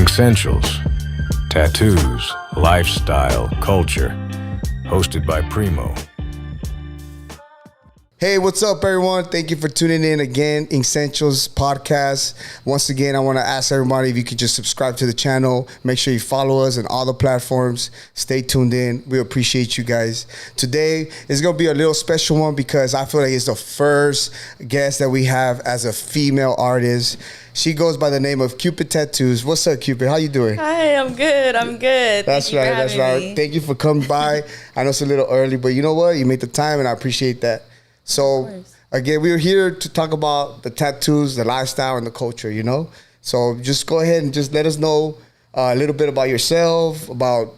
Essentials, tattoos, lifestyle, culture. Hosted by Primo. Hey, what's up, everyone? Thank you for tuning in again, Essentials Podcast. Once again, I want to ask everybody if you could just subscribe to the channel. Make sure you follow us on all the platforms. Stay tuned in. We appreciate you guys. Today is going to be a little special one because I feel like it's the first guest that we have as a female artist. She goes by the name of Cupid Tattoos. What's up, Cupid? How you doing? Hi, I'm good. That's right. Thank you for coming by. I know it's a little early, but you know what? You made the time, and I appreciate that. So, again, we're here to talk about the tattoos, the lifestyle, and the culture, you know? So just go ahead and just let us know a little bit about yourself, about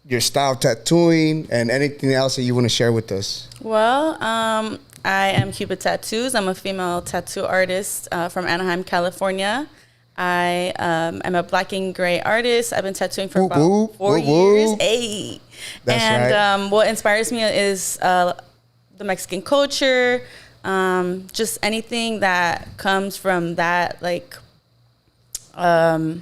your style of tattooing, and anything else that you want to share with us. Well, I am Cupid Tattoos. I'm a female tattoo artist from Anaheim, California. I am a black and gray artist. I've been tattooing for about 4 years. Hey. That's right. What inspires me is the Mexican culture, just anything that comes from that, like, I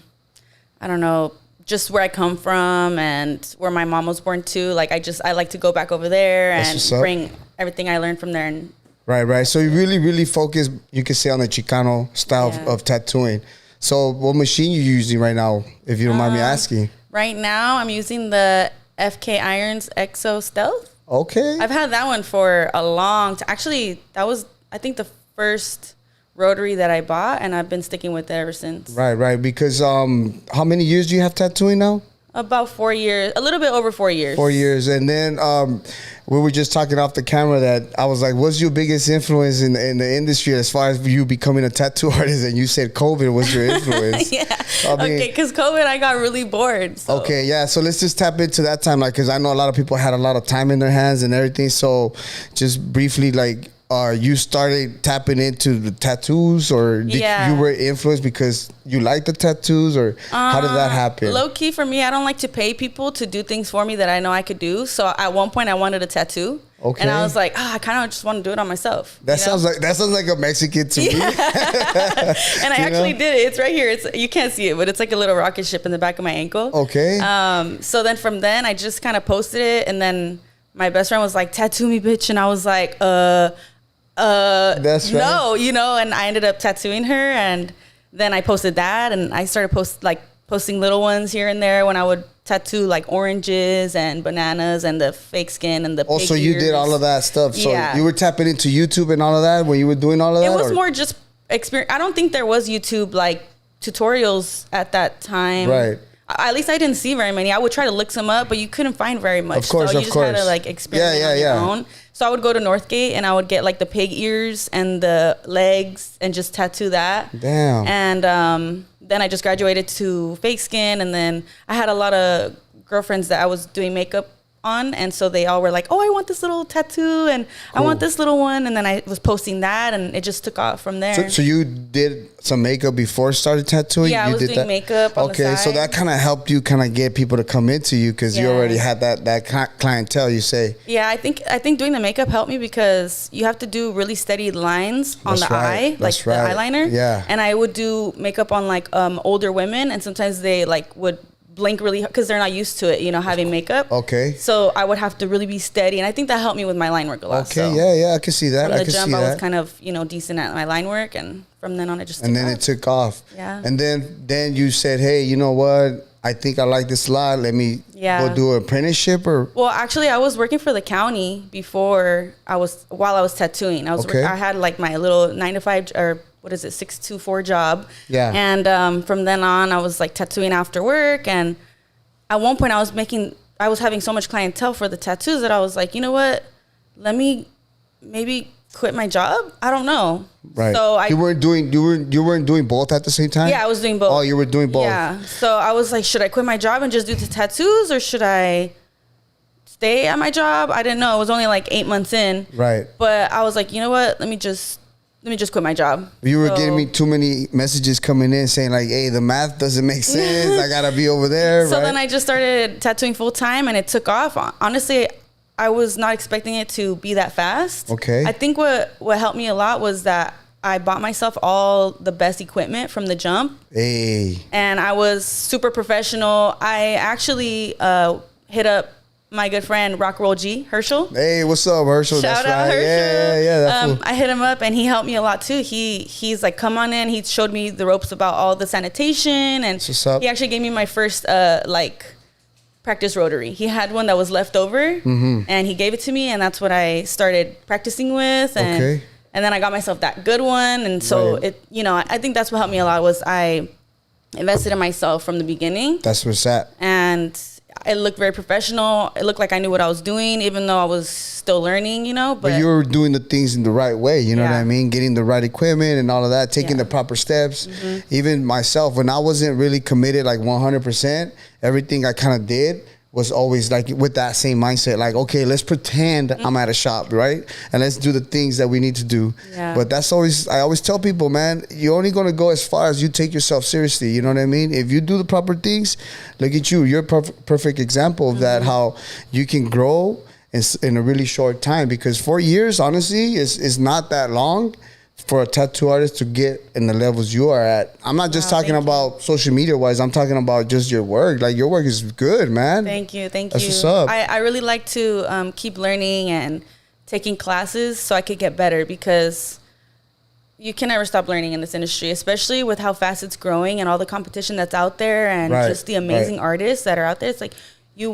don't know, just where I come from and where my mom was born too. Like, I like to go back over there and bring everything I learned from there. And Right. So you really focus, you can say, on the Chicano style of tattooing. So what machine you using right now, if you don't mind me asking? Right now, I'm using the FK Irons Exo Stealth. Okay. I've had that one for a long time. Actually, that was, I think, the first rotary that I bought, and I've been sticking with it ever since. Right. Because how many years do you have tattooing now? About 4 years, a little bit over 4 years. 4 years. And then we were just talking off the camera that I was like, what's your biggest influence in the industry as far as you becoming a tattoo artist? And you said COVID was your influence. Yeah. Because COVID, I got really bored. So. Okay, yeah. So let's just tap into that time, like, because I know a lot of people had a lot of time in their hands and everything. So just briefly, like, you started tapping into the tattoos, or you were influenced because you like the tattoos, or how did that happen? Low key for me, I don't like to pay people to do things for me that I know I could do. So at one point I wanted a tattoo. Okay. And I was like, I kind of just want to do it on myself. That sounds like a Mexican to me. And I actually did it. It's right here. You can't see it, but it's like a little rocket ship in the back of my ankle. Okay. So then from then I just kind of posted it, and then my best friend was like, tattoo me, bitch. And I was like, that's right. No, and I ended up tattooing her, and then I posted that, and I started posting little ones here and there when I would tattoo like oranges and bananas and the fake skin and the pig so you ears. did all of that stuff. So you were tapping into YouTube and all of that when you were doing all of that? It was more just experience. I don't think there was YouTube like tutorials at that time. Right. At least I didn't see very many. I would try to look some up, but you couldn't find very much. Of course, so you just had to like experiment on your own. So I would go to Northgate and I would get like the pig ears and the legs and just tattoo that. Damn. And then I just graduated to fake skin, and then I had a lot of girlfriends that I was doing makeup on, and so they all were like, I want this little tattoo, and I want this little one, and then I was posting that, and it just took off from there. So you did some makeup before you started tattooing? Yeah, I was doing makeup on the side. So that kind of helped you kind of get people to come into you because you already had that clientele, you say. Yeah, I think doing the makeup helped me because you have to do really steady lines on the eye, like the eyeliner. Yeah. And I would do makeup on like older women, and sometimes they like would blink really because they're not used to it, having makeup. Okay. So I would have to really be steady, and I think that helped me with my line work a lot. Okay, so yeah, I can see that. From the jump, I was kind of decent at my line work, and from then on, it just it took off. Yeah. And then you said, hey, you know what? I think I like this a lot. Let me go do an apprenticeship, or. Well, actually, I was working for the county while I was tattooing. I had like my little 9-to-5 or 6-to-4 job. Yeah. And from then on, I was like tattooing after work. And at one point, I was having so much clientele for the tattoos that I was like, you know what? Let me maybe quit my job. I don't know. Right. So you weren't doing both at the same time? Yeah, I was doing both. Oh, you were doing both. Yeah. So I was like, should I quit my job and just do the tattoos, or should I stay at my job? I didn't know. It was only like 8 months in. Right. But I was like, you know what? Let me just quit my job. You were getting me too many messages coming in saying like, hey, the math doesn't make sense. I gotta be over there. So then I just started tattooing full time, and it took off. Honestly, I was not expecting it to be that fast. Okay. I think what helped me a lot was that I bought myself all the best equipment from the jump. Hey. And I was super professional. I actually hit up my good friend Rock Roll G, Herschel. Hey, what's up, Herschel? Shout That's out right. Herschel. Yeah. That's cool. I hit him up and he helped me a lot too. He's like, come on in. He showed me the ropes about all the sanitation, and What's up? he actually gave me my first practice rotary. He had one that was left over, and he gave it to me, and that's what I started practicing with. And, Okay. and then I got myself that good one, and so Right. I think that's what helped me a lot was I invested in myself from the beginning. That's what's at. And it looked very professional. It looked like I knew what I was doing, even though I was still learning, But you were doing the things in the right way, you know what Yeah. I mean? Getting the right equipment and all of that, taking Yeah. the proper steps. Even myself, when I wasn't really committed like 100%, everything I kind of did was always like with that same mindset, like, okay, let's pretend I'm at a shop, right? And let's do the things that we need to do. Yeah. But I always tell people, man, you're only going to go as far as you take yourself seriously. You know what I mean? If you do the proper things, look at you. You're a perfect example of that, how you can grow in a really short time, because 4 years, honestly, is not that long for a tattoo artist to get in the levels you are at. I'm not just talking thank you. about social media wise. I'm talking about just your work. Like, your work is good, man. Thank you. That's what's up. I really like to keep learning and taking classes so I could get better, because you can never stop learning in this industry, especially with how fast it's growing and all the competition that's out there, and Right, just the amazing right. artists that are out there. It's like you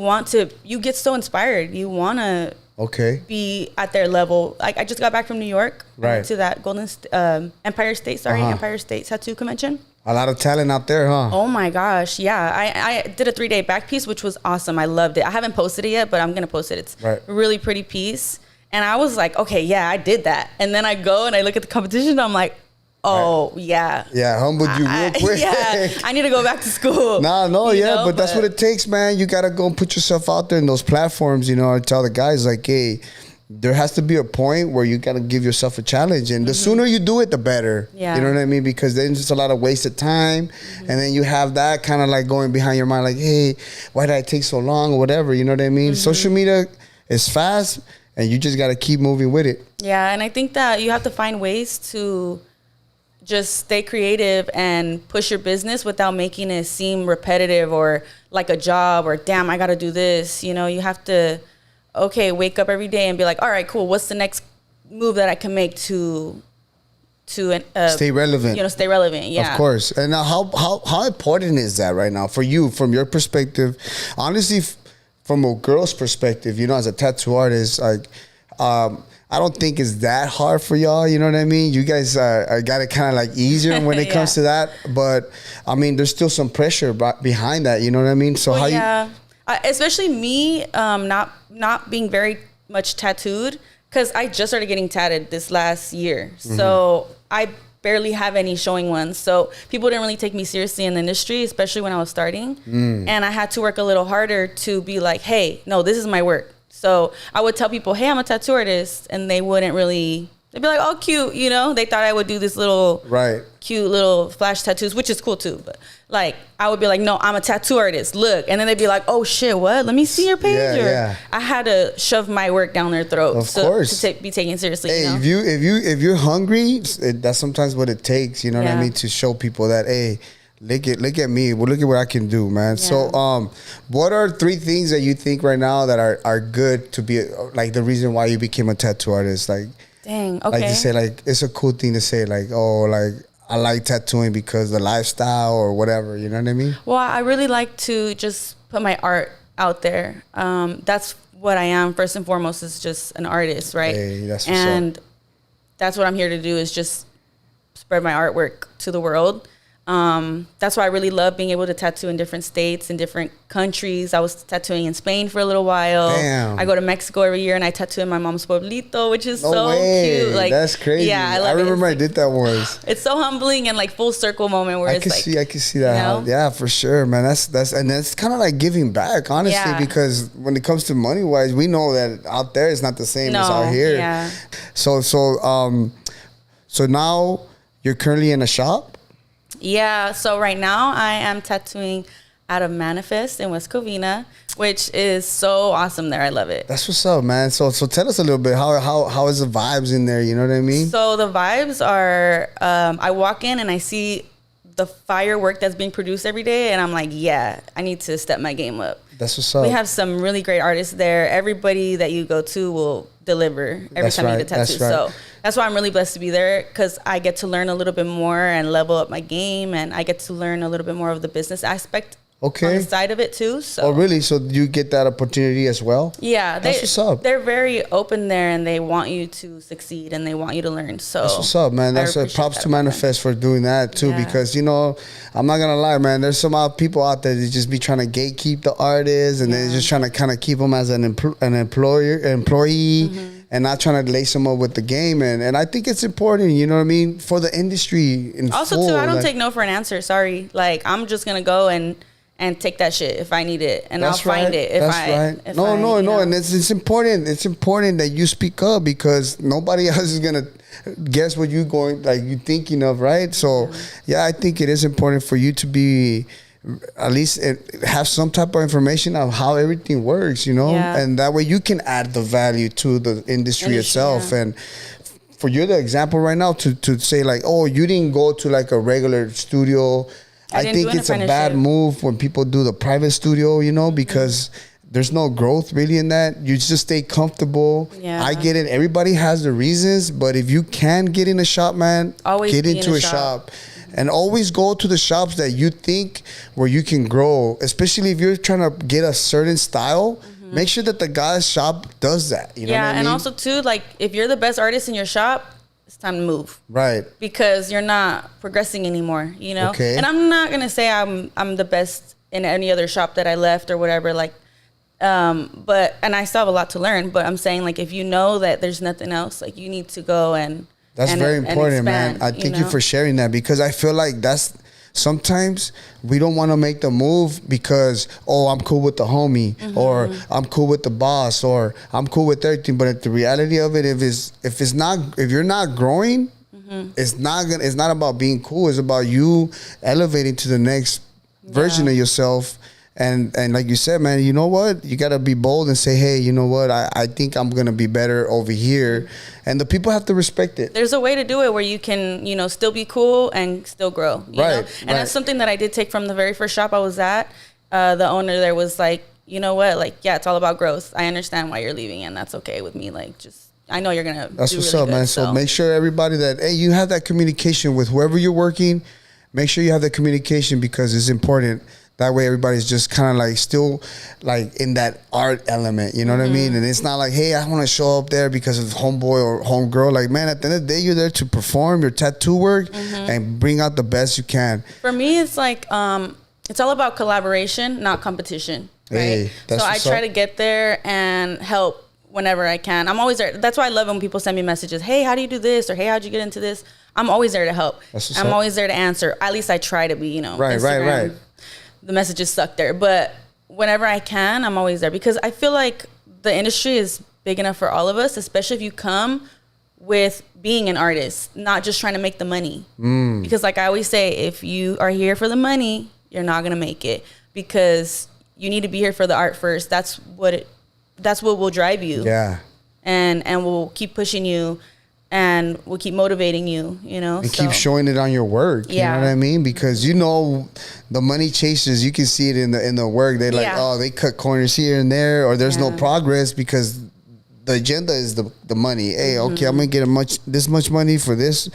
get so inspired. You want to Okay. be at their level. Like, I just got back from New York. I Right. went to that Empire State Tattoo Convention. A lot of talent out there, huh? Oh my gosh, yeah. I did a 3-day back piece, which was awesome. I loved it. I haven't posted it yet, but I'm going to post it. It's Right. a really pretty piece. And I was like, okay, yeah, I did that. And then I go and I look at the competition and I'm like, oh, yeah. Yeah, humbled you real quick. Yeah, I need to go back to school. But that's what it takes, man. You got to go and put yourself out there in those platforms. I tell the guys, like, hey, there has to be a point where you got to give yourself a challenge. And the sooner you do it, the better. Yeah. You know what I mean? Because then it's just a lot of wasted time. And then you have that kind of like going behind your mind, like, hey, why did I take so long or whatever? You know what I mean? Social media is fast, and you just got to keep moving with it. Yeah, and I think that you have to find ways to just stay creative and push your business without making it seem repetitive or like a job, or damn, I got to do this. You have to, wake up every day and be like, all right, cool. What's the next move that I can make to Stay relevant. Stay relevant. Yeah. Of course. And now how important is that right now for you, from your perspective? Honestly, from a girl's perspective, as a tattoo artist, like, I don't think it's that hard for y'all. You know what I mean? You guys got it kind of like easier when it comes to that. But I mean, there's still some pressure behind that. You know what I mean? So especially me, not being very much tattooed, because I just started getting tatted this last year. So I barely have any showing ones. So people didn't really take me seriously in the industry, especially when I was starting. And I had to work a little harder to be like, hey, no, this is my work. So I would tell people, hey, I'm a tattoo artist. And they wouldn't really, they'd be like, oh, cute. They thought I would do this little cute little flash tattoos, which is cool too. But like, I would be like, no, I'm a tattoo artist. Look. And then they'd be like, oh shit, what? Let me see your page. Yeah. I had to shove my work down their throat. Of course. To be taken seriously. Hey, if you're hungry, that's sometimes what it takes. You know what I mean? To show people that, hey, look at me. Well, look at what I can do, man. Yeah. So, what are 3 things that you think right now that are good to be like the reason why you became a tattoo artist? Like, dang, okay. like to say, like, it's a cool thing to say, like, oh, like, I like tattooing because the lifestyle or whatever. You know what I mean? Well, I really like to just put my art out there. That's what I am first and foremost, is just an artist, right? Hey, that's what's up. That's what I'm here to do, is just spread my artwork to the world. That's why I really love being able to tattoo in different states and different countries. I was tattooing in Spain for a little while. Damn. I go to Mexico every year and I tattoo in my mom's pueblito, which is No so way. cute. Like, That's crazy. Yeah, I I love remember it. I did that once. It's so humbling and like full circle moment where I it's can like, see that. you know? Yeah, for sure, man. That's kind of like giving back, honestly, Yeah. because when it comes to money wise, we know that out there it's not the same as out here. Yeah. So now you're currently in a shop. Yeah, so right now I am tattooing out of Manifest in West Covina, which is so awesome there. I love it. That's what's up, man. So tell us a little bit, how is the vibes in there? You know what I mean? So the vibes are, I walk in and I see the firework that's being produced every day, and I'm like, yeah, I need to step my game up. That's what's up. We have some really great artists there. Everybody that you go to will deliver every time you get a tattoo. That's right. So that's why I'm really blessed to be there, because I get to learn a little bit more and level up my game, and I get to learn a little bit more of the business aspect on the side of it too. So. Oh, really? So you get that opportunity as well? Yeah, that's what's up. They're very open there, and they want you to succeed, and they want you to learn. So that's what's up, man. That's props to Manifest for doing that too, because you know, I'm not gonna lie, man. There's some people out there that just be trying to gatekeep the artists, and they're just trying to kind of keep them as an employee. And not trying to lace them up with the game, and I think it's important, you know what I mean, for the industry. Also, too, I don't take no for an answer. Sorry, like I'm just gonna go and take that shit if I need it, and I'll find it. No, and it's important. It's important that you speak up, because nobody else is gonna guess what you thinking of, right? So yeah, I think it is important for you to be, at least have some type of information of how everything works, you know, and that way you can add the value to the industry itself. And for you, the example right now to say like, oh, you didn't go to like a regular studio. I think it's a bad move when people do the private studio, you know, because there's no growth really in that. You just stay comfortable. Yeah. I get it. Everybody has the reasons, but if you can get in a shop, man, always get into a shop. And always go to the shops that you think where you can grow, especially if you're trying to get a certain style. Make sure that the guy's shop does that. You know what I mean? And also too, like if you're the best artist in your shop, it's time to move. Right. Because you're not progressing anymore, you know? Okay. And I'm not gonna say I'm the best in any other shop that I left or whatever, like but I still have a lot to learn, but I'm saying like if you know that there's nothing else, like you need to go and that's very important, man. I thank you for sharing that, because I feel like sometimes we don't want to make the move because, oh, I'm cool with the homie, or I'm cool with the boss, or I'm cool with everything. But the reality of it, if you're not growing, it's not about being cool. It's about you elevating to the next version of yourself. And like you said, man, you know what? You got to be bold and say, hey, you know what? I think I'm going to be better over here. And the people have to respect it. There's a way to do it where you can, you know, still be cool and still grow. You know? And that's something that I did take from the very first shop I was at. The owner there was like, you know what? Like, yeah, it's all about growth. I understand why you're leaving, and that's okay with me. Like, just, I know you're going to That's what's up, man. So make sure everybody that, hey, you have that communication with whoever you're working. Make sure you have that communication, because it's important. That way everybody's just kind of like still like in that art element, you know what I mean? And it's not like, hey, I want to show up there because of homeboy or homegirl. Like, man, at the end of the day, you're there to perform your tattoo work and bring out the best you can. For me, it's like, it's all about collaboration, not competition. Right? Hey, so I try to get there and help whenever I can. I'm always there. That's why I love when people send me messages. Hey, how do you do this? Or hey, how'd you get into this? I'm always there to help. I'm always there to answer. At least I try to be, you know. Right. The messages suck there, but whenever I can, I'm always there, because I feel like the industry is big enough for all of us, especially if you come with being an artist, not just trying to make the money. Because like I always say, if you are here for the money, you're not going to make it, because you need to be here for the art first. That's what will drive you. Yeah. And we'll keep pushing you, and we'll keep motivating you, you know. And keep showing it on your work. You know what I mean? Because you know the money chasers, you can see it in the work. They like, oh, they cut corners here and there, or there's no progress because the agenda is the money. Hey, okay, I'm gonna get this much money for this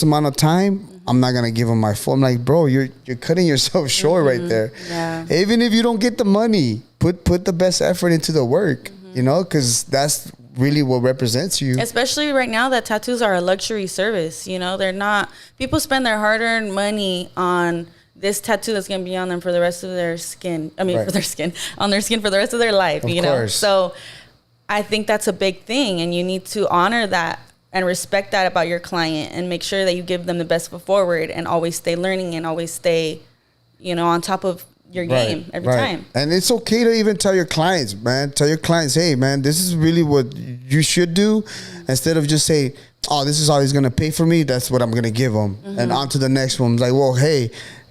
amount of time. I'm not gonna give them my full. I'm like, bro, you're cutting yourself short right there. Yeah. Even if you don't get the money, put the best effort into the work. You know, because that's really what represents you. Especially right now that tattoos are a luxury service. You know, they're not, people spend their hard-earned money on this tattoo that's going to be on them for the rest of their skin. I mean, for their skin, on their skin for the rest of their life, you know? So I think that's a big thing, and you need to honor that and respect that about your client, and make sure that you give them the best foot forward, and always stay learning, and always stay, you know, on top of your game every time. And it's okay to even tell your clients, man. Tell your clients, hey, man, this is really what you should do, instead of just say, oh, this is all he's going to pay for me. That's what I'm going to give him. And on to the next one. Like, well, hey,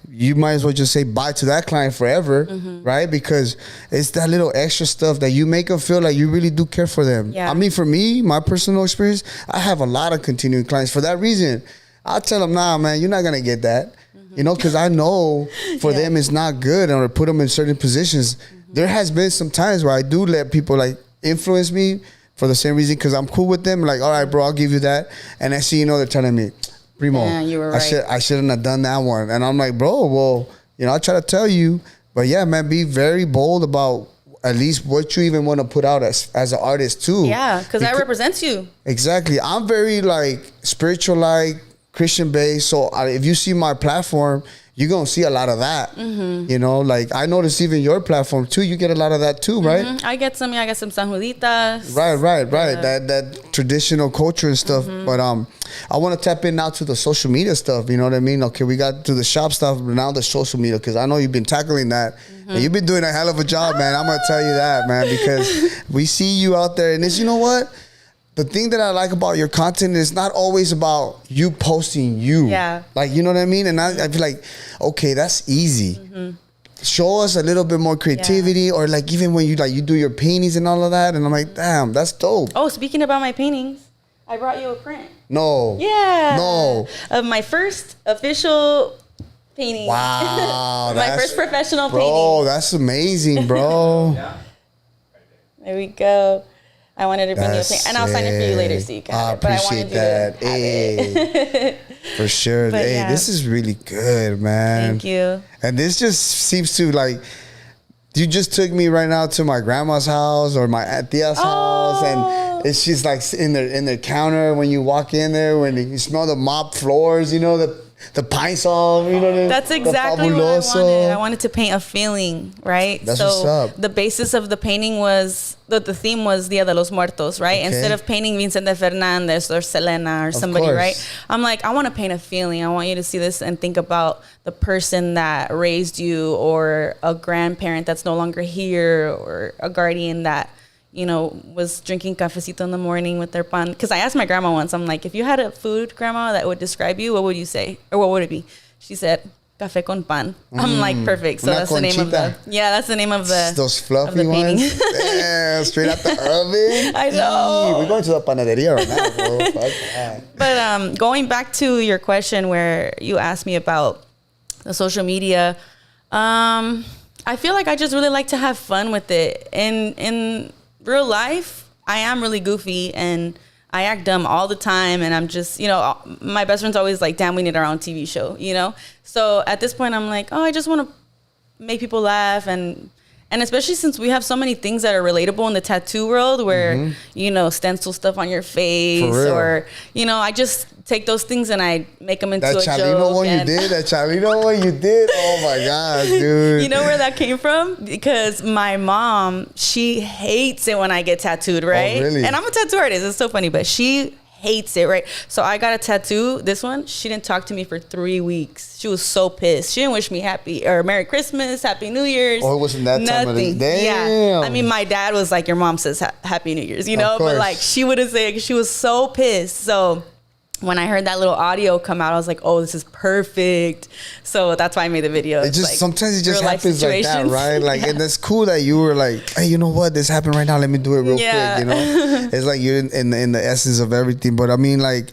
you might as well just say bye to that client forever, right? Because it's that little extra stuff that you make them feel like you really do care for them. Yeah. I mean, for me, my personal experience, I have a lot of continuing clients. For that reason, I'll tell them, nah, man, you're not going to get that. You know, because I know for them it's not good, or put them in certain positions. There has been some times where I do let people like influence me for the same reason, because I'm cool with them. Like, all right, bro, I'll give you that. And I see, you know, they're telling me, Primo, Yeah, you were right. I shouldn't have done that one. And I'm like, bro, well, you know, I try to tell you. But yeah, man, be very bold about at least what you even want to put out as an artist too. Yeah, because that represents you. Exactly. I'm very like spiritual, like Christian based. So if you see my platform, you're going to see a lot of that. You know, like I noticed even your platform too, you get a lot of that too, right? I get some San Juditas. Right. That traditional culture and stuff. But I want to tap in now to the social media stuff. You know what I mean? Okay, we got to the shop stuff, but now the social media, because I know you've been tackling that. And you've been doing a hell of a job, man. I'm going to tell you that, man, because we see you out there. And it's, you know what? The thing that I like about your content is not always about you posting you. Yeah. Like, you know what I mean? And I feel like, okay, that's easy. Show us a little bit more creativity, or like even when you do your paintings and all of that. And I'm like, damn, that's dope. Oh, speaking about my paintings, I brought you a print. No. Yeah. No. Of my first official painting. Wow. My first professional bro, painting. that's amazing, bro. There we go. I wanted to bring you a painting. And I'll sign it for you later so you can have it. But I appreciate wanted that. you to have it. For sure. But Hey, yeah. this is really good, man. Thank you. And this just seems to like, you just took me right now to my grandma's house or my aunt Tia's house, and it's just like in their counter when you walk in there, when you smell the mop floors, you know, the pine sol, you know. That's exactly what I wanted. I wanted to paint a feeling, right? That's so what's up. The basis of the painting was, the theme was Dia de los Muertos, right? Okay. Instead of painting Vicente Fernandez or Selena or somebody, course. right? I'm like, I want to paint a feeling. I want you to see this and think about the person that raised you, or a grandparent that's no longer here, or a guardian that, you know, was drinking cafecito in the morning with their pan. Because I asked my grandma once, I'm like, if you had a food, grandma, that would describe you, what would you say? Or what would it be? She said, café con pan. I'm like, perfect. So Una that's the name of the, conchita. that's the name of the, those fluffy of the painting. ones. Damn, straight out the oven. I know. We're going to the panaderia right now, bro. Fuck that. But going back to your question where you asked me about the social media, I feel like I just really like to have fun with it. In real life, I am really goofy and I act dumb all the time. And I'm just, you know, my best friend's always like, damn, we need our own TV show, you know? So at this point, I'm like, oh, I just want to make people laugh. And especially since we have so many things that are relatable in the tattoo world where, you know, stencil stuff on your face, or, you know, I just take those things and I make them into That a Chalino joke. one you did, oh my God, dude. You know where that came from? Because my mom, she hates it when I get tattooed, right? Oh, really? And I'm a tattoo artist. It's so funny, but she hates it, right? So I got a tattoo. This one, she didn't talk to me for 3 weeks. She was so pissed. She didn't wish me happy or Merry Christmas, Happy New Year's. Oh, it wasn't that time of the day. Yeah. I mean, my dad was like, your mom says Happy New Year's, you know? But like, she wouldn't say it 'cause she was so pissed. So when I heard that little audio come out, I was like, oh, this is perfect. So that's why I made the video. It It's just like sometimes it just real life happens like that, situations. right? Like, and that's cool that you were like, hey, you know what? This happened right now. Let me do it real quick. You know, it's like you're in the essence of everything. But I mean, like,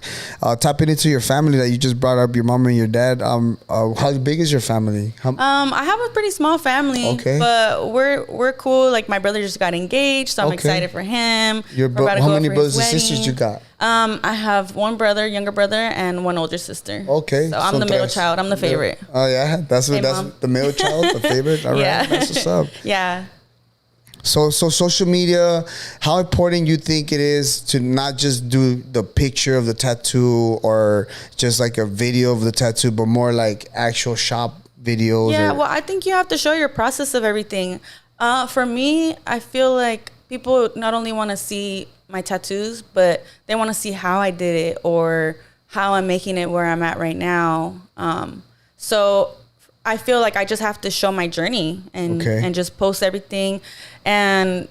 tapping into your family that you just brought up, your mom and your dad. How big is your family? I have a pretty small family. Okay. But we're cool. Like, my brother just got engaged, so I'm Okay. excited for him. How many brothers and sisters you got? I have one brother, younger brother, and one older sister. Okay. So I'm the middle child. I'm the favorite. Oh yeah, that's Mom. the middle child, the favorite. All right, Yeah. that's what's up. Yeah. So social media, how important you think it is to not just do the picture of the tattoo or just like a video of the tattoo, but more like actual shop videos? Yeah, well, I think you have to show your process of everything. For me, I feel like people not only want to see my tattoos, but they want to see how I did it or how I'm making it where I'm at right now. So I feel like I just have to show my journey and just post everything. And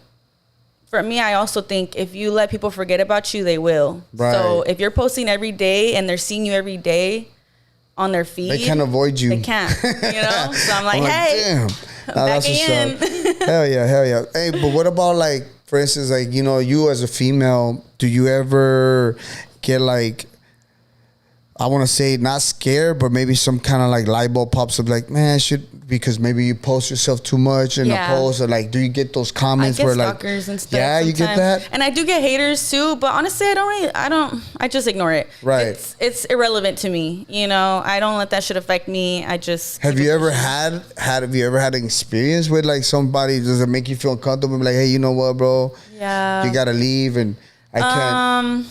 for me, I also think if you let people forget about you, they will. Right. So if you're posting every day and they're seeing you every day on their feed. They can't avoid you. They can't, you know? So I'm like, hey, damn. back again. Hell yeah. Hey, but what about like, for instance, like, you know, you as a female, do you ever get like, I want to say not scared, but maybe some kind of like light bulb pops up like, man, because maybe you post yourself too much in a post, or like, do you get those comments I get where like, stalkers and stuff yeah, you get that? And I do get haters too, but honestly, I just ignore it. Right. It's irrelevant to me. You know, I don't let that shit affect me. I just. Have you ever had an experience with like somebody, does it make you feel uncomfortable? Like, hey, you know what, bro? Yeah. You got to leave and I can't.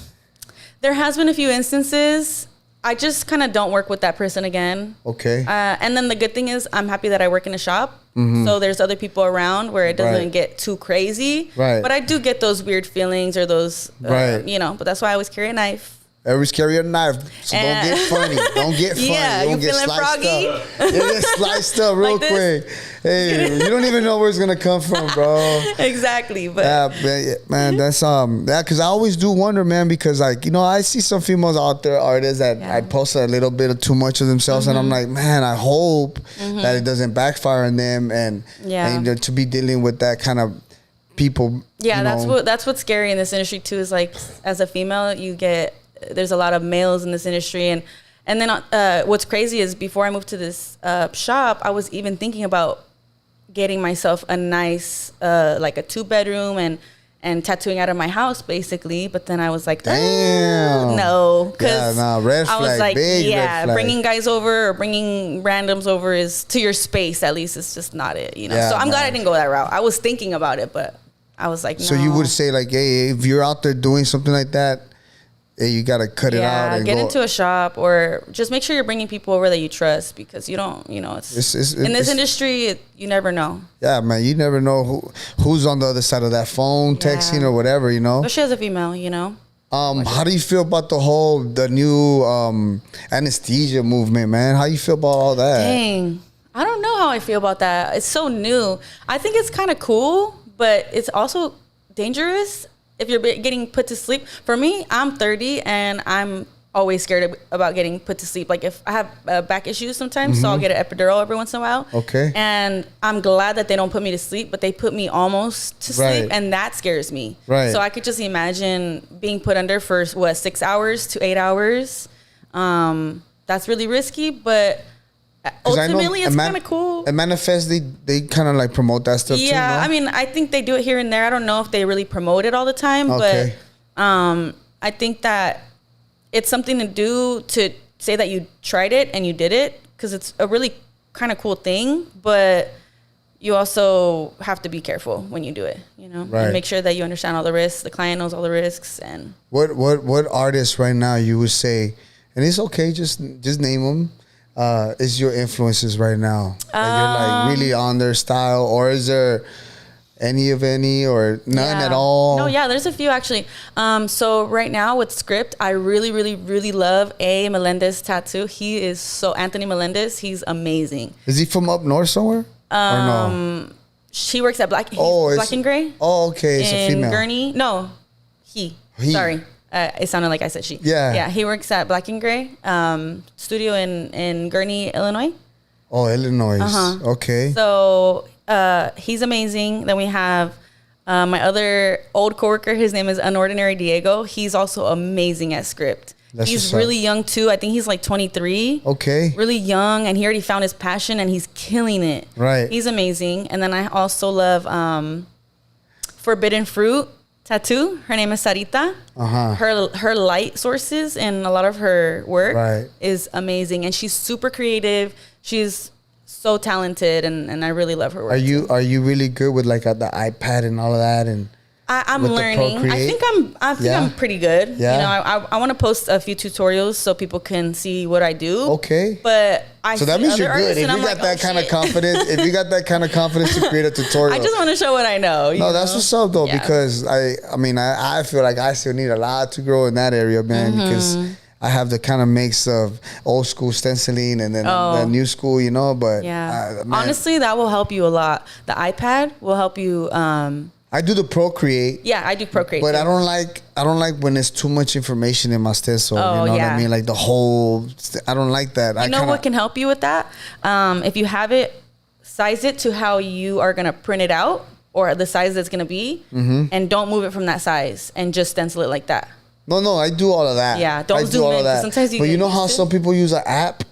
There has been a few instances. I just kind of don't work with that person again. Okay. And then the good thing is I'm happy that I work in a shop. Mm-hmm. So there's other people around where it doesn't get too crazy. Right. But I do get those weird feelings or those, you know, but that's why I always carry a knife. Always carry a knife, so don't get funny. Don't get funny. Yeah, don't you get feeling sliced froggy? up. Yeah, get sliced up real Like quick. Hey, you don't even know where it's gonna come from, bro. Exactly, but yeah, man, that's because I always do wonder, man, because like, you know, I see some females out there, artists that I post a little bit of too much of themselves, and I'm like, man, I hope that it doesn't backfire on them, and to be dealing with that kind of people. Yeah, that's what's scary in this industry too. Is like, as a female, there's a lot of males in this industry, and then what's crazy is before I moved to this shop, I was even thinking about getting myself a nice like a 2-bedroom and tattooing out of my house basically, but then I was like, damn, no, because red flag, I was like, red flag. Bringing guys over or bringing randoms over is to your space, at least it's just not it, you know. So I'm glad I didn't go that route. I was thinking about it, but I was like, no. So you would say like, hey, if you're out there doing something like that, hey, you gotta cut it out. And get into a shop, or just make sure you're bringing people over that you trust, because you don't, you know, it's in this industry, you never know. Yeah, man, you never know who's on the other side of that phone, texting or whatever, you know. Especially as a female, you know. How do you feel about the new anesthesia movement, man? How you feel about all that? Dang, I don't know how I feel about that. It's so new. I think it's kind of cool, but it's also dangerous if you're getting put to sleep. For me, I'm 30 and I'm always scared about getting put to sleep. Like if I have back issues sometimes, so I'll get an epidural every once in a while. Okay. And I'm glad that they don't put me to sleep, but they put me almost to sleep, and that scares me. Right. So I could just imagine being put under for 6 hours to 8 hours. That's really risky, but ultimately it's kind of cool. And Manifest, they kind of like promote that stuff too, no? I mean, I think they do it here and there. I don't know if they really promote it all the time, but I think that it's something to do, to say that you tried it and you did it, because it's a really kind of cool thing, but you also have to be careful when you do it, you know, and make sure that you understand all the risks. The client knows all the risks. And what artists right now you would say, and it's okay, just name them, is your influences right now? That you're like really on their style, or is there any or none at all? No, there's a few actually. So right now with Script, I really, really, really love A. Melendez tattoo. He is Anthony Melendez. He's amazing. Is he from up north somewhere? Or no? She works at Black and Gray. Oh, okay. It's a female. In Gurney. No, he. Sorry. It sounded like I said she. Yeah, he works at Black and Gray studio in Gurney, Illinois. Oh, Illinois. Okay. So he's amazing. Then we have my other old coworker. His name is Unordinary Diego. He's also amazing at Script. He's really young too. I think he's like 23. Okay. Really young, and he already found his passion, and he's killing it. Right. He's amazing. And then I also love Forbidden Fruit Tattoo. Her name is Sarita. Her light sources and a lot of her work is amazing, and she's super creative. She's so talented, and I really love her work. Are you really good with like the iPad and all of that? And I'm learning. I think I'm pretty good. Yeah. You know, I want to post a few tutorials so people can see what I do. Okay. But so that means you're good. If you got that kind of confidence, to create a tutorial. I just want to show what I know. No, that's what's up though, because I feel like I still need a lot to grow in that area, man, because I have the kind of mix of old school stenciling and then the new school, you know, but honestly, that will help you a lot. The iPad will help you I do the Procreate. Yeah, I do Procreate. But too. I don't like when there's too much information in my stencil. Oh, you know what yeah. I mean? Like the whole. I don't like that. You know what can help you with that? If you have it, size it to how you are gonna print it out, or the size that's gonna be, and don't move it from that size, and just stencil it like that. No, I do all of that. Yeah, don't I zoom all in, of 'cause that. sometimes you But get you know used how to- some people use an app?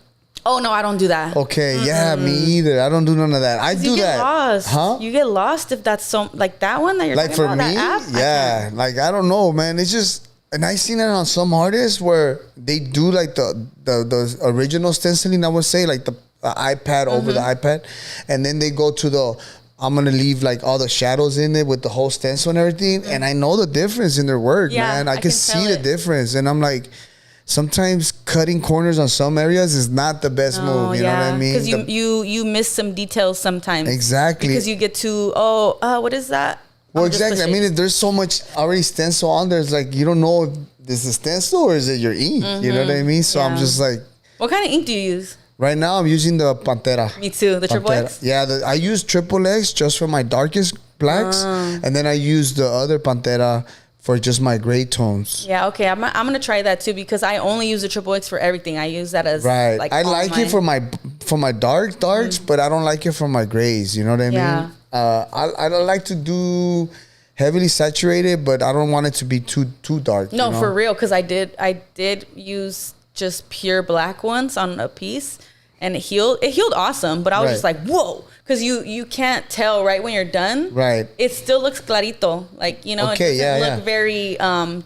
Oh no, I don't do that. Okay, yeah, me either. I don't do none of that. I do You get that. lost. Huh? You get lost if that's so like that one that you're Like talking for about, me, that app. I yeah. can't. Like I don't know, man. It's just, and I seen it on some artists where they do like the original stenciling. I would say like the iPad over the iPad, and then they go to the. I'm gonna leave like all the shadows in it with the whole stencil and everything, and I know the difference in their work, Yeah, man. I I can can see tell the it. difference, and I'm like, sometimes cutting corners on some areas is not the best move. You know what I mean? Because The- you miss some details sometimes. Exactly. Because you get to what is that? Well, I'm just exactly. I pushing. mean, there's so much already stencil on there. It's like you don't know if this is stencil or is it your ink. You know what I mean? So I'm Yeah. just like, What kind of ink do you use? right now I'm using the Pantera. Me too. The triple Pantera. X. Yeah, I use triple X just for my darkest blacks, and then I use the other Pantera for just my gray tones. Yeah. Okay. I'm gonna try that too because I only use the triple X for everything. I use that as Right. Like I all like mine. it for my darks, but I don't like it for my grays. You know what I Yeah. mean? I don't like to do heavily saturated, but I don't want it to be too dark. No, you know? for real. Because I did use just pure black ones on a piece, and it healed. It healed awesome. But I was Right. just like, whoa, because you can't tell right when you're done. Right. It still looks clarito, like Okay, it doesn't yeah, look yeah. very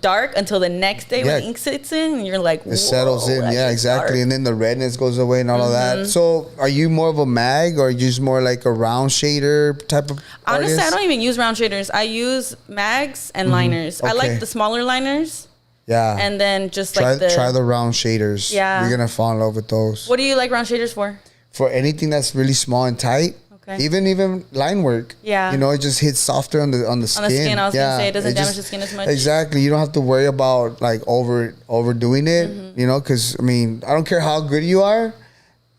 dark until the next day when Yeah. the ink sits in, and you're like, It settles in, that yeah, is exactly, dark. and then the redness goes away and all of that. So, are you more of a mag or just more like a round shader type of Honestly, artist? I don't even use round shaders. I use mags and liners. I Okay. like the smaller liners, Yeah, and then just try like try the round shaders. Yeah. You're gonna fall in love with those. What do you like round shaders for? For anything that's really small and tight. Okay. Even line work. Yeah. You know, it just hits softer on the skin. On the skin, I was gonna say, it doesn't damage just- the skin as much. Exactly. You don't have to worry about like overdoing it. Mm-hmm. You know, because I mean, I don't care how good you are,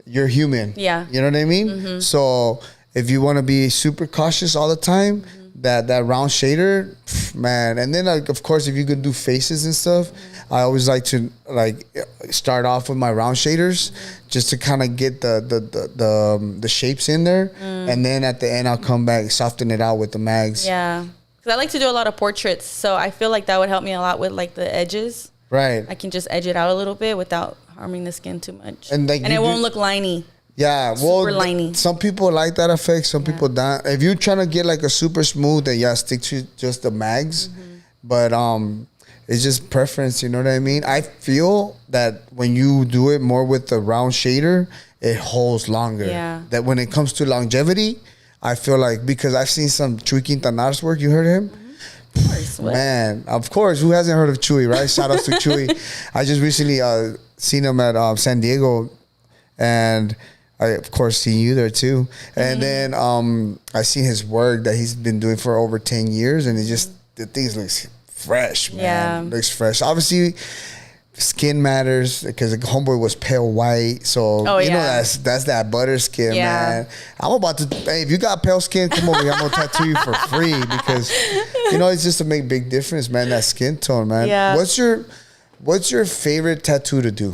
you're human. Yeah. You know what I mean? So if you want to be super cautious all the time, that round shader, man. And then like, of course, if you could do faces and stuff, I always like to like start off with my round shaders just to kind of get the shapes in there, and then at the end I'll come back, soften it out with the mags. Yeah, because I like to do a lot of portraits, so I feel like that would help me a lot with like the edges. Right. I can just edge it out a little bit without harming the skin too much, And, like, and you it won't do- look liney. Yeah, well, Super liney. some people like that effect. Some people don't. If you're trying to get like a super smooth, then yeah, stick to just the mags. But it's just preference. You know what I mean? I feel that when you do it more with the round shader, it holds longer. Yeah. That when it comes to longevity, I feel like because I've seen some Chuy Quintanar's work. You heard him? Of course, what? Man, of course. Who hasn't heard of Chuy, right? Shout out to Chuy. I just recently seen him at San Diego, and I, of course, seen you there too. And then I seen his work that he's been doing for over 10 years, and it just, the things looks fresh, man. Yeah. Looks fresh. Obviously, skin matters because the homeboy was pale white. So, Oh, you know, yeah. that's that butter skin, Yeah. man. I'm about to, hey, if you got pale skin, come over here. I'm going to tattoo you for free because, you know, it's just to make big difference, man, that skin tone, man. Yeah. What's your favorite tattoo to do?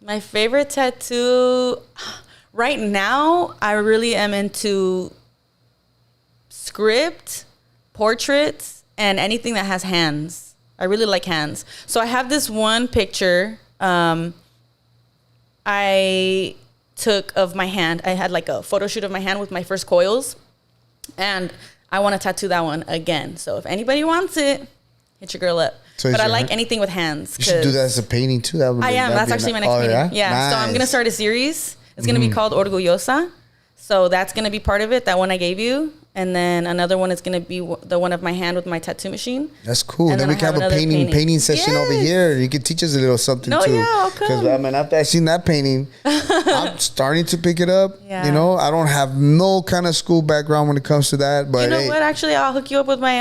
My favorite tattoo right now, I really am into script, portraits, and anything that has hands. I really like hands. So I have this one picture I took of my hand. I had like a photo shoot of my hand with my first coils, and I want to tattoo that one again. So if anybody wants it, hit your girl up. So but is I your like hand- anything with hands. You should do 'cause- that as a painting too. That would I am. that'd That's be actually my nice. next Oh, meeting. yeah? Yeah. So I'm Nice. gonna start a series. It's gonna be called Orgullosa. So that's gonna be part of it. That one I gave you, and then another one is gonna be the one of my hand with my tattoo machine. That's cool. And Then then we I can have have a another painting session over Yes. here. You can teach us a little something No, too. yeah, I'll come. I mean, after I seen that painting, I'm starting to pick it up. Yeah. You know, I don't have no kind of school background when it comes to that, but You know hey, what? Actually, I'll hook you up with my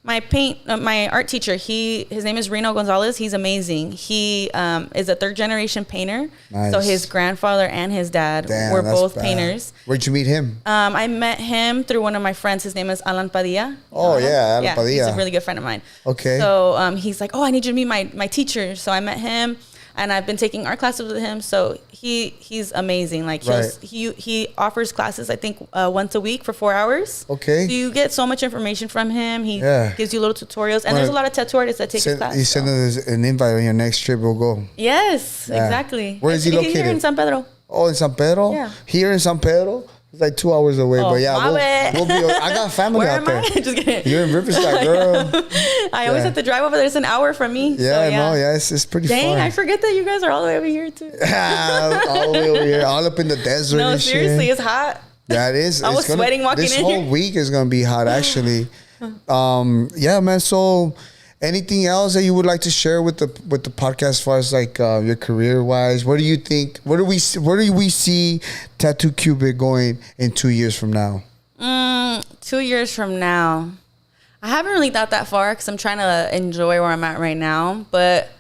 my art teacher, his name is Reno Gonzalez. He's amazing. He is a 3rd-generation painter. Nice. So his grandfather and his dad were both painters. Where'd you meet him? I met him through one of my friends. His name is Alan Padilla. Oh, yeah, Alan Padilla. He's a really good friend of mine. Okay. So he's like, oh, I need you to meet my teacher. So I met him. And I've been taking art classes with him, so he's amazing. Like he offers classes, I think, once a week for 4 hours. Okay. So you get so much information from him. He gives you little tutorials, and there's a lot of tattoo artists that take his class. You send us an invite on your next trip. We'll go. Yes, exactly. Where is he located? He's here in San Pedro. Oh, in San Pedro. Yeah. Here in San Pedro. It's like 2 hours away, but yeah, we'll be. I got family Where out there. Just kidding. You're in Riverside, girl. I always have to drive over there. It's an hour from me. Yeah, it's pretty fun. Dang, I forget that you guys are all the way over here too. All the way over here, all up in the desert. No, and seriously, shit. it's hot. Yeah, it is. I was sweating walking in here. here. This whole week is gonna be hot, actually. Yeah, man. So, anything else that you would like to share with the podcast as far as like your career wise? What do you think? Where do we see Tattoo Cupid going in 2 years from now? 2 years from now, I haven't really thought that far because I'm trying to enjoy where I'm at right now. But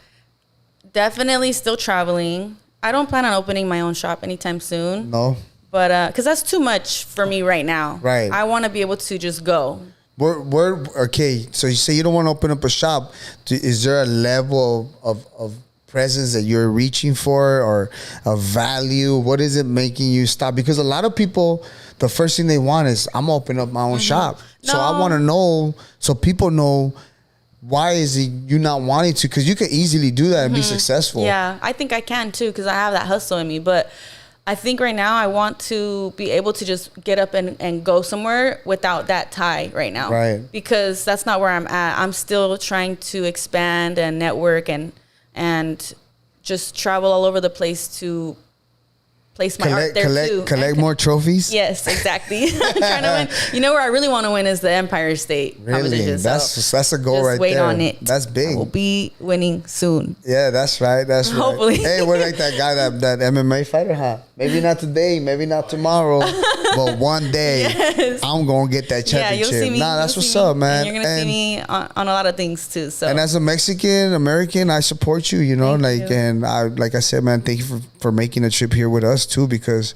definitely still traveling. I don't plan on opening my own shop anytime soon. No. But because that's too much for me right now. Right. I want to be able to just go. Okay, so you say you don't want to open up a shop. Is there a level of presence that you're reaching for, or a value? What is it making you stop? Because a lot of people, the first thing they want is, I'm opening up my own shop. No. So I want to know, so people know, why is it you not wanting to? Because you could easily do that and be successful. Yeah, I think I can too because I have that hustle in me. But I think right now I want to be able to just get up and go somewhere without that tie right now. Right. Because that's not where I'm at. I'm still trying to expand and network and just travel all over the place to place my art there too. Collect more trophies? Yes, exactly. I'm trying to win. You know where I really want to win is the Empire State competition. That's a goal just right wait there. on it. That's big. I will be winning soon. Yeah, that's right. That's right. Hopefully. Hey, we're like that guy, that MMA fighter, huh? Maybe not today, maybe not tomorrow, but one day I'm gonna get that championship. Yeah, you'll see me. Nah, that's what's up, man. And you're gonna see me on a lot of things too. So. And as a Mexican American, I support you. You know, Thank you. And like I said, man, thank you for making a trip here with us too, because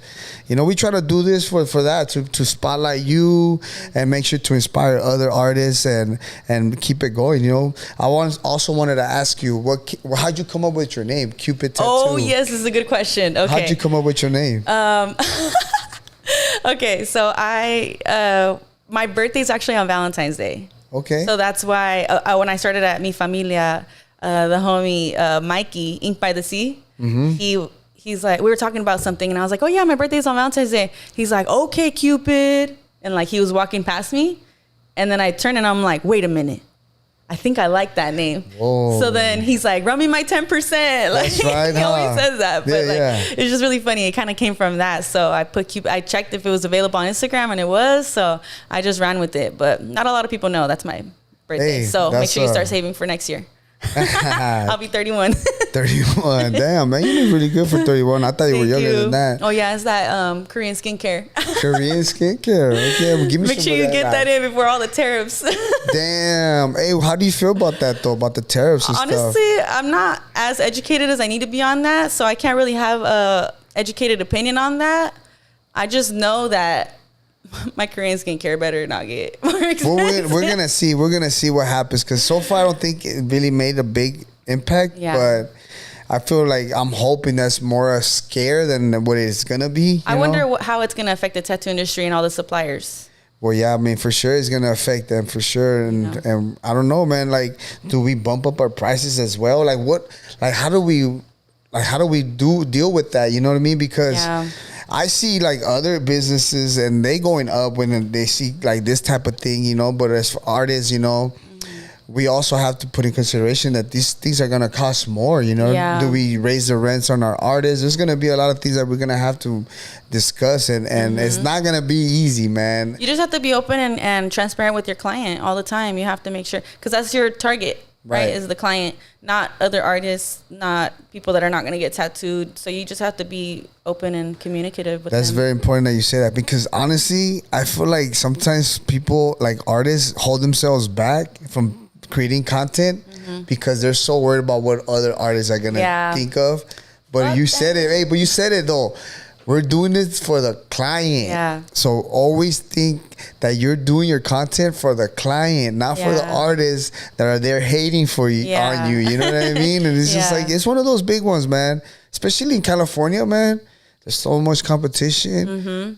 you know we try to do this for that to spotlight you and make sure to inspire other artists and keep it going. You know, I also wanted to ask you, how'd you come up with your name, Cupid Tattoo? Oh yes, this is a good question. Okay, how'd you come up with your name? Okay, so my birthday is actually on Valentine's Day. Okay. So that's why when I started at Mi Familia, the homie Mikey, Ink by the Sea, he's like, we were talking about something, and I was like, oh yeah, my birthday's on Valentine's Day. He's like, okay, Cupid, and like he was walking past me, and then I turned and I'm like, wait a minute. I think I like that name. Whoa. So then he's like, run me my 10%. Like, That's right, he always huh? says that. But it's just really funny. It kind of came from that. So I put Cupid. I checked if it was available on Instagram, and it was. So I just ran with it. But not a lot of people know that's my birthday. Hey, so make sure you start saving for next year. I'll be 31. 31. Damn, man, you look really good for 31. I thought you were younger than that. Oh yeah, it's that Korean skincare. Korean skincare. Okay, well, give me Make some sure of you that get now. that in before all the tariffs. Damn. Hey, how do you feel about that though? About the tariffs and stuff? Honestly, I'm not as educated as I need to be on that, so I can't really have a educated opinion on that. I just know that my Korean skincare better not get more expensive. Well, we're gonna see. We're gonna see what happens, because so far I don't think it really made a big impact. Yeah. But I feel like I'm hoping that's more a scare than what it's gonna be. I you wonder know? how it's gonna affect the tattoo industry and all the suppliers. Well, yeah, I mean, for sure it's gonna affect them, for sure. And I don't know, man. Like, do we bump up our prices as well? Like, what? Like, how do we deal with that? You know what I mean? Because I see like other businesses and they going up when they see like this type of thing, you know. But as for artists, you know, we also have to put in consideration that these things are gonna cost more. You know, do we raise the rents on our artists? There's gonna be a lot of things that we're gonna have to discuss, and it's not gonna be easy, man. You just have to be open and transparent with your client all the time. You have to make sure, because that's your target right? Is the client, not other artists, not people that are not going to get tattooed. So you just have to be open and communicative with them. That's very important that you say that, because honestly, I feel like sometimes people, like artists, hold themselves back from creating content because they're so worried about what other artists are going to think of. But you said it. Hey, but you said it though. We're doing this for the client. Yeah. So always think that you're doing your content for the client, not for the artists that are there hating for you on you. You know what I mean? And it's just like, it's one of those big ones, man. Especially in California, man. There's so much competition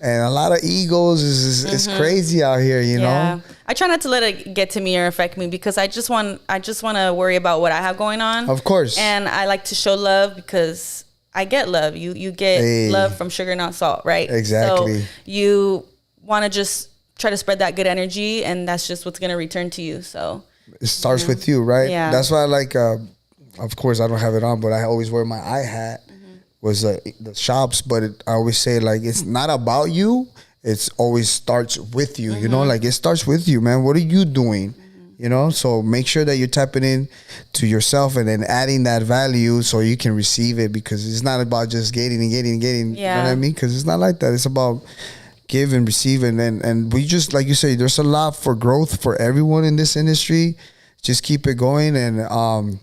and a lot of egos. It's crazy out here, you know? I try not to let it get to me or affect me, because I just want to worry about what I have going on. Of course. And I like to show love because I get love. You get love from sugar, not salt, right? Exactly. So you want to just try to spread that good energy, and that's just what's going to return to you. So it starts with you, right? Yeah. That's why I like, of course, I don't have it on, but I always wear my eye hat. Was the shops, but I always say, like, it's not about you. It's always starts with you, you know? Like, it starts with you, man. What are you doing? You know? So make sure that you're tapping in to yourself and then adding that value so you can receive it, because it's not about just getting. You know what I mean? Because it's not like that. It's about give and receive. And we just, like you say, there's a lot for growth for everyone in this industry. Just keep it going. And,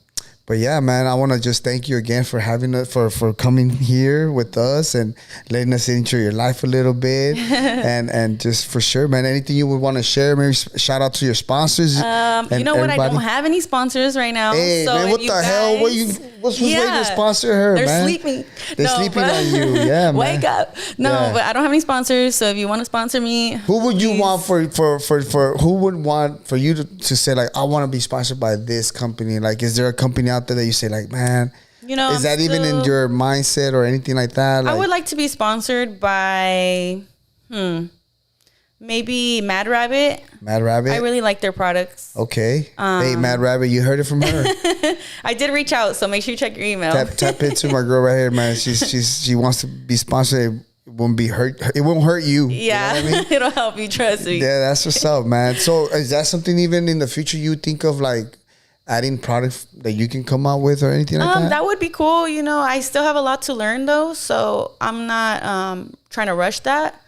but yeah, man, I want to just thank you again for having us, for coming here with us and letting us into your life a little bit, and just for sure, man. Anything you would want to share? Maybe shout out to your sponsors. You know what? Everybody. I don't have any sponsors right now. Hey, so man, what the hell? What's waiting to sponsor her, They're man? Sleeping. They're sleeping on you. Yeah, man. Wake up. No, but I don't have any sponsors. So if you want to sponsor me, who would you want for who would want for you to say, like, I want to be sponsored by this company? Like, is there a company out there that you say, like, man, you know, is that even in your mindset or anything like that? Like, I would like to be sponsored by maybe Mad Rabbit. Mad Rabbit? I really like their products. Okay. Hey, Mad Rabbit, you heard it from her. I did reach out, so make sure you check your email. Tap into my girl right here, man. She wants to be sponsored. It won't hurt you. Yeah, you know what I mean? It'll help you, trust me. Yeah, that's what's up, man. So is that something even in the future you think of, like, adding products that you can come out with or anything like that? That would be cool. You know, I still have a lot to learn though, so I'm not trying to rush that.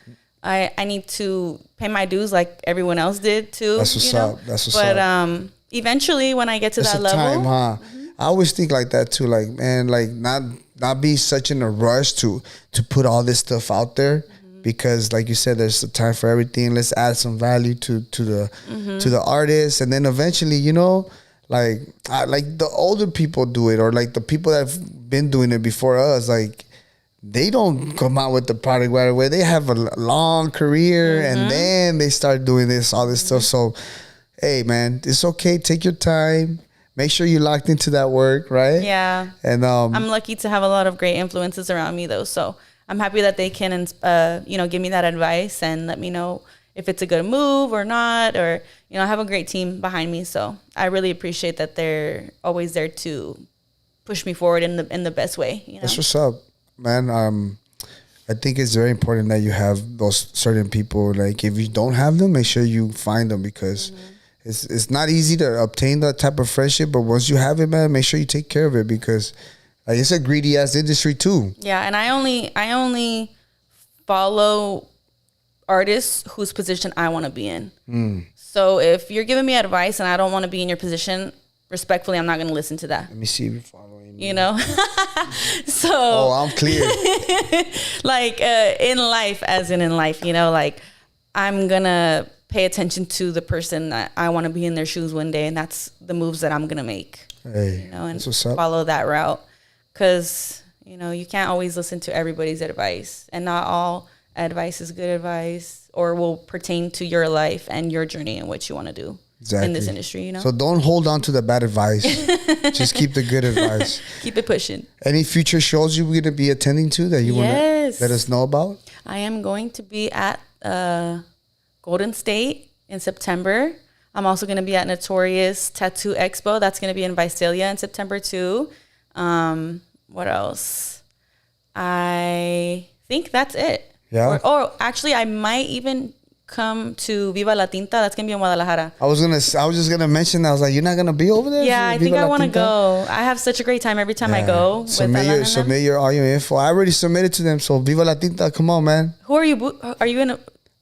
I need to pay my dues like everyone else did too. That's what's up. That's what's up. But eventually, when I get to that level, time, huh? I always think like that too. Like, man, like not be such in a rush to put all this stuff out there, because, like you said, there's a time for everything. Let's add some value to the artists, and then eventually, you know, like the older people do it, or like the people that have been doing it before us, like, they don't come out with the product right away. They have a long career, and then they start doing all this stuff. So, hey, man, it's okay. Take your time. Make sure you're locked into that work, right? Yeah. And I'm lucky to have a lot of great influences around me, though. So I'm happy that they can, give me that advice and let me know if it's a good move or not. Or, you know, I have a great team behind me. So I really appreciate that they're always there to push me forward in the best way. You know? That's what's up, man. I think it's very important that you have those certain people. Like, if you don't have them, make sure you find them, because it's not easy to obtain that type of friendship. But once you have it, man, make sure you take care of it, because, like, it's a greedy ass industry too. Yeah, and I only follow artists whose position I want to be in. So if you're giving me advice and I don't want to be in your position, respectfully, I'm not going to listen to that. Let me see if you're following me. You know? So. Oh, I'm clear. Like, in life, you know, like, I'm going to pay attention to the person that I want to be in their shoes one day, and that's the moves that I'm going to make. Hey, you know, and that's what's up. Follow that route, because, you know, you can't always listen to everybody's advice, and not all advice is good advice or will pertain to your life and your journey and what you want to do in this industry, you know? So don't hold on to the bad advice. Just keep the good advice. Keep it pushing. Any future shows you're going to be attending to that you want to let us know about? I am going to be at Golden State in September. I'm also going to be at Notorious Tattoo Expo. That's going to be in Visalia in September too. What else? I think that's it. Yeah. Or actually, I might even come to Viva La Tinta. That's gonna be in Guadalajara. I was just gonna mention that. I was like, you're not gonna be over there? Yeah, I think Viva I La want to Tinta? go. I have such a great time every time I go. Submit your all your info. I already submitted to them. So Viva La Tinta, come on, man. Who are you? Are you in a?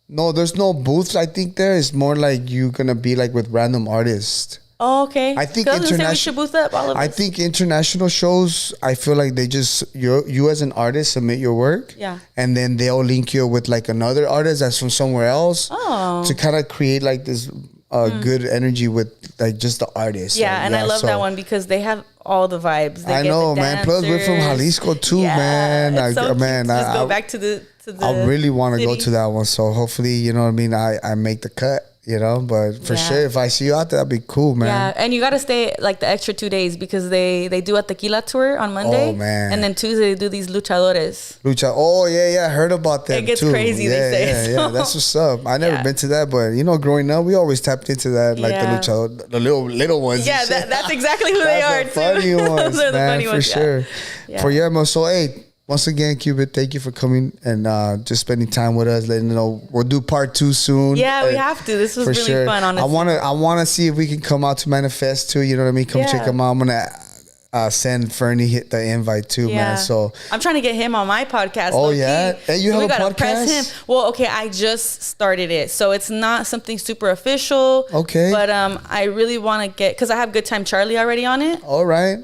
No, there's no booths. I think there is more like you gonna be like with random artists. Oh, okay. I think we should boost up all of us. I think international shows, I feel like they just you as an artist submit your work. Yeah. And then they'll link you with like another artist that's from somewhere else. Oh. To kind of create like this good energy with like just the artist. Yeah, and I love that one because they have all the vibes. I know, man. Plus we're from Jalisco too, man. It's so man, cute to just go back to the I really want to go city. to that one. So hopefully, you know what I mean, I make the cut. You know, but for sure, if I see you out there, that'd be cool, man. Yeah, and you got to stay like the extra 2 days because they do a tequila tour on Monday. Oh, man. And then Tuesday they do these luchadores. Oh, yeah, I heard about them. It gets too. crazy, they say. Yeah, that's what's up. I never been to that, but you know, growing up, we always tapped into that, like the luchador, the little ones. Yeah, that's exactly who they are. The funny ones, Those are the man, funny for ones, sure. Yeah. So, hey. Once again, Cupid, thank you for coming and just spending time with us. Letting you know we'll do part 2 soon. Yeah, we have to. This was really fun. Honestly, I wanna see if we can come out to Manifest too. You know what I mean? Come check them out. I'm gonna send Fernie the invite too, man. So I'm trying to get him on my podcast. Oh yeah, hey, you have a podcast? Press him. Well, okay, I just started it, so it's not something super official. Okay, but I really want to get because I have Good Time Charlie already on it. All right.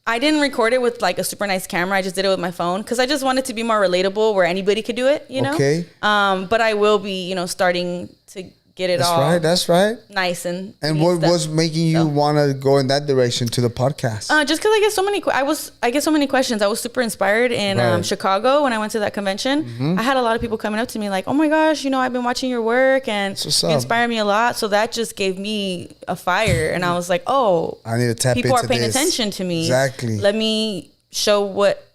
I didn't record it with like a super nice camera. I just did it with my phone because I just wanted to be more relatable where anybody could do it, you know? Okay. But I will be, starting to get it That's right. nice and what was making you want to go in that direction to the podcast? Just because I get so many I get so many questions. I was super inspired in Chicago when I went to that convention. Mm-hmm. I had a lot of people coming up to me like, oh my gosh, I've been watching your work and you inspire me a lot. So that just gave me a fire and I was like, oh, I need to tap into people are paying this. attention to me. Exactly. Let me show what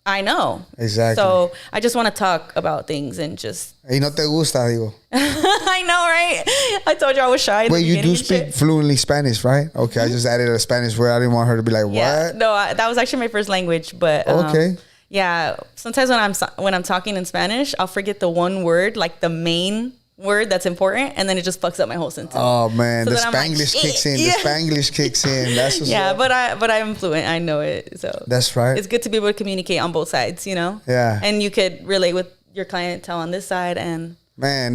I know. Exactly. So I just want to talk about things and just. Y no te gusta, digo. I know, right? I told you I was shy. Wait, you do speak fluently Spanish, right? Okay, I just added a Spanish word. I didn't want her to be like, what? No, that was actually my first language, but okay. Yeah, sometimes when I'm talking in Spanish, I'll forget the one word, like the main word that's important, and then it just fucks up my whole sentence. Oh man, so the Spanglish kicks in. The Spanglish kicks in. That's what's up. but I'm fluent. I know it. So that's right. It's good to be able to communicate on both sides, Yeah. And you could relate with your clientele on this side and. Man,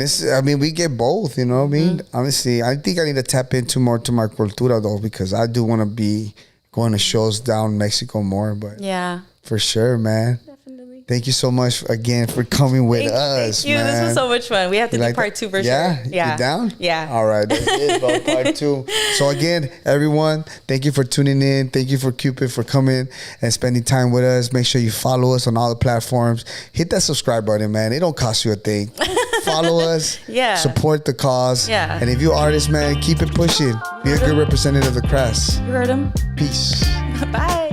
we get both, you know what I mean? Mm-hmm. Honestly, I think I need to tap into more to my cultura though, because I do want to be going to shows down Mexico more, but yeah, for sure, man. Definitely. Thank you so much again for coming with us, thank you. man. This was so much fun. We have to do part 2 for sure. Yeah? Yeah. You down? Yeah. All right. That's it, bro. Part 2. So again, everyone, thank you for tuning in. Thank you for Cupid for coming and spending time with us. Make sure you follow us on all the platforms. Hit that subscribe button, man. It don't cost you a thing. Follow us. Yeah. Support the cause. Yeah. And if you're artist, man, keep it pushing. Be a good representative of the crafts. You heard him. Peace. Bye.